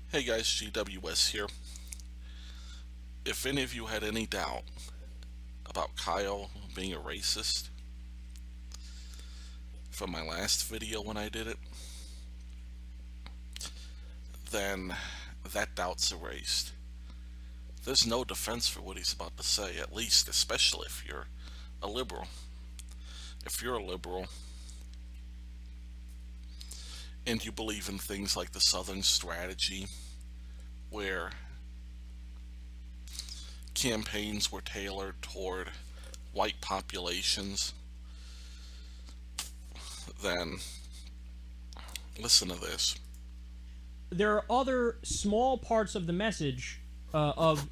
Hey guys, GWS here. If any of you had any doubt about Kyle being a racist from my last video when I did it, then that doubt's erased. There's no defense for what he's about to say, at least, especially if you're a liberal. If you're a liberal and you believe in things like the Southern strategy, where campaigns were tailored toward white populations, then listen to this. There are other small parts of the message of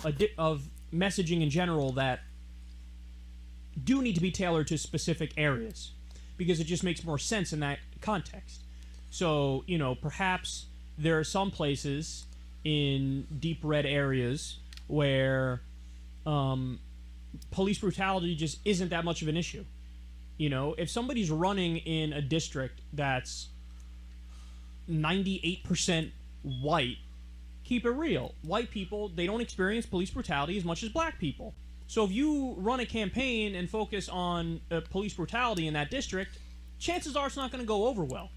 messaging in general that do need to be tailored to specific areas because it just makes more sense in that context. So, perhaps there are some places in deep red areas where police brutality just isn't that much of an issue. If somebody's running in a district that's 98% white, keep it real. White people, they don't experience police brutality as much as black people. So if you run a campaign and focus on police brutality in that district, chances are it's not going to go over well.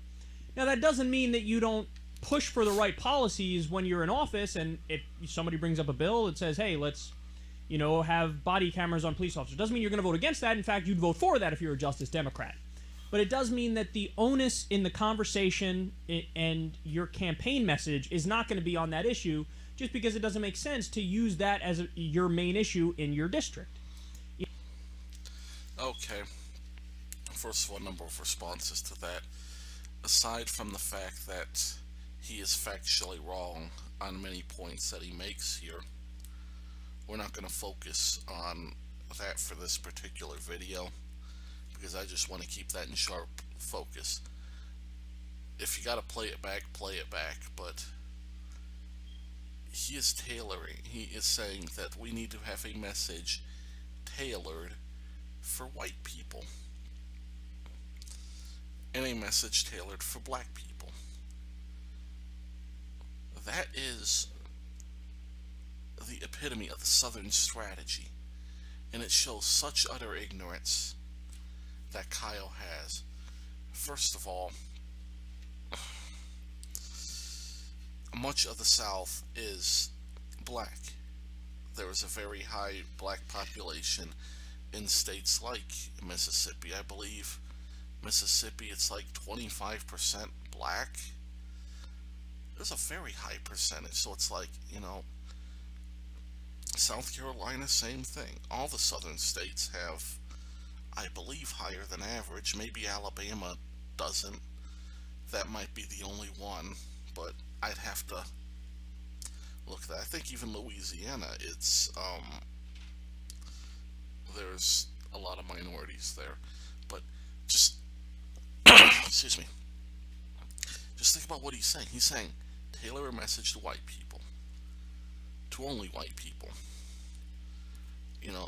Now, that doesn't mean that you don't push for the right policies when you're in office, and if somebody brings up a bill that says, hey, let's have body cameras on police officers. Doesn't mean you're going to vote against that. In fact, you'd vote for that if you're a Justice Democrat. But it does mean that the onus in the conversation and your campaign message is not going to be on that issue just because it doesn't make sense to use that as your main issue in your district. Okay, first of all, a number of responses to that. Aside from the fact that he is factually wrong on many points that he makes here, we're not going to focus on that for this particular video because I just want to keep that in sharp focus. If you got to play it back, play it back, but he is tailoring, he is saying that we need to have a message tailored for white people and a message tailored for black people. That is the epitome of the Southern strategy, and it shows such utter ignorance that Kyle has. First of all, much of the South is black. There is a very high black population in states like Mississippi. I believe Mississippi, it's like 25% black. There's a very high percentage, so it's like, South Carolina, same thing. All the southern states have, I believe, higher than average. Maybe Alabama doesn't. That might be the only one, but I'd have to look at that. I think even Louisiana, there's a lot of minorities there. But just, excuse me, just think about what he's saying. He's saying, tailor a message to white people, to only white people.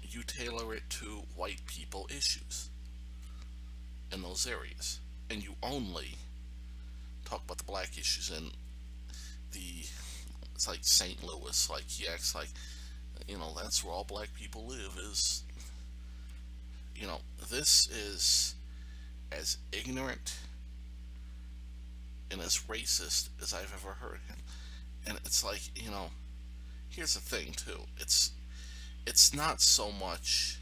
You tailor it to white people issues in those areas, and you only talk about the black issues in it's like St. Louis. Like, he acts like, that's where all black people live. This is as ignorant and as racist as I've ever heard him. And it's like, here's the thing too. It's not so much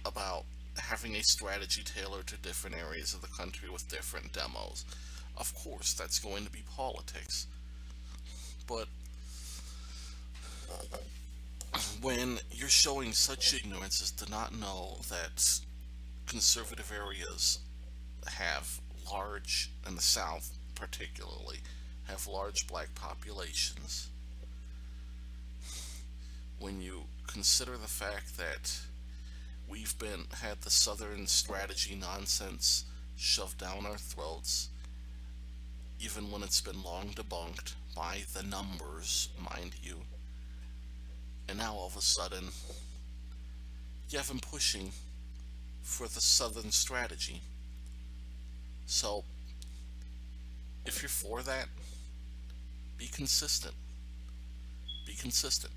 about having a strategy tailored to different areas of the country with different demos. Of course, that's going to be politics. But when you're showing such ignorance as to not know that conservative areas have large, in the South particularly, have large black populations, when you consider the fact that we've had the Southern strategy nonsense shoved down our throats, even when it's been long debunked by the numbers, mind you, and now all of a sudden you have him pushing for the Southern strategy. So if you're for that, Be consistent. Be consistent.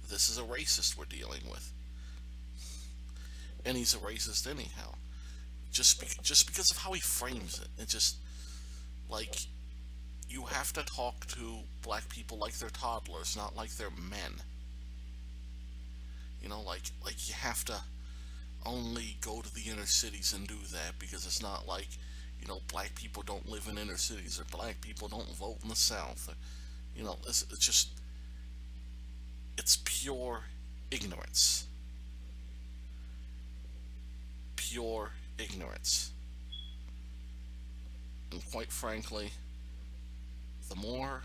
This is a racist we're dealing with, and he's a racist anyhow. Just because of how he frames it, it just like you have to talk to black people like they're toddlers, not like they're men. Like you have to only go to the inner cities and do that because it's not like black people don't live in inner cities or black people don't vote in the South. It's just it's pure ignorance. Pure ignorance. And quite frankly, the more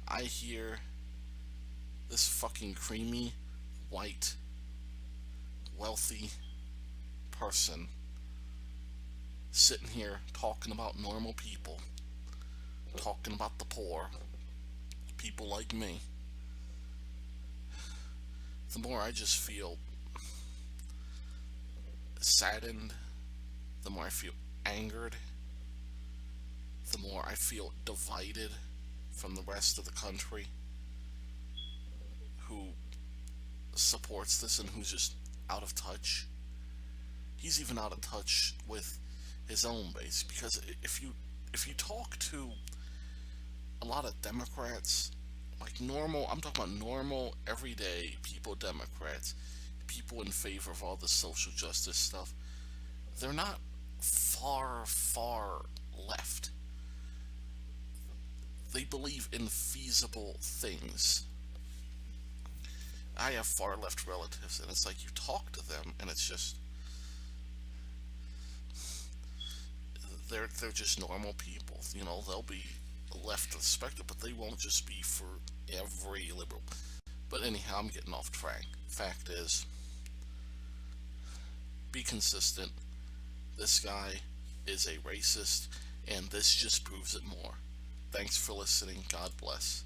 I hear this fucking creamy, white, wealthy person sitting here talking about normal people, talking about the poor, people like me, the more I just feel saddened, the more I feel angered, the more I feel divided from the rest of the country who supports this and who's just out of touch. He's even out of touch with his own base, because if you talk to a lot of Democrats, like normal, I'm talking about normal, everyday people, Democrats, people in favor of all this social justice stuff, they're not far left. They believe in feasible things. I have far left relatives, and it's like you talk to them, and it's just they're just normal people. They'll be left of the spectrum, but they won't just be for every liberal. But anyhow, I'm getting off track. Fact is, be consistent. This guy is a racist, and this just proves it more. Thanks for listening. God bless.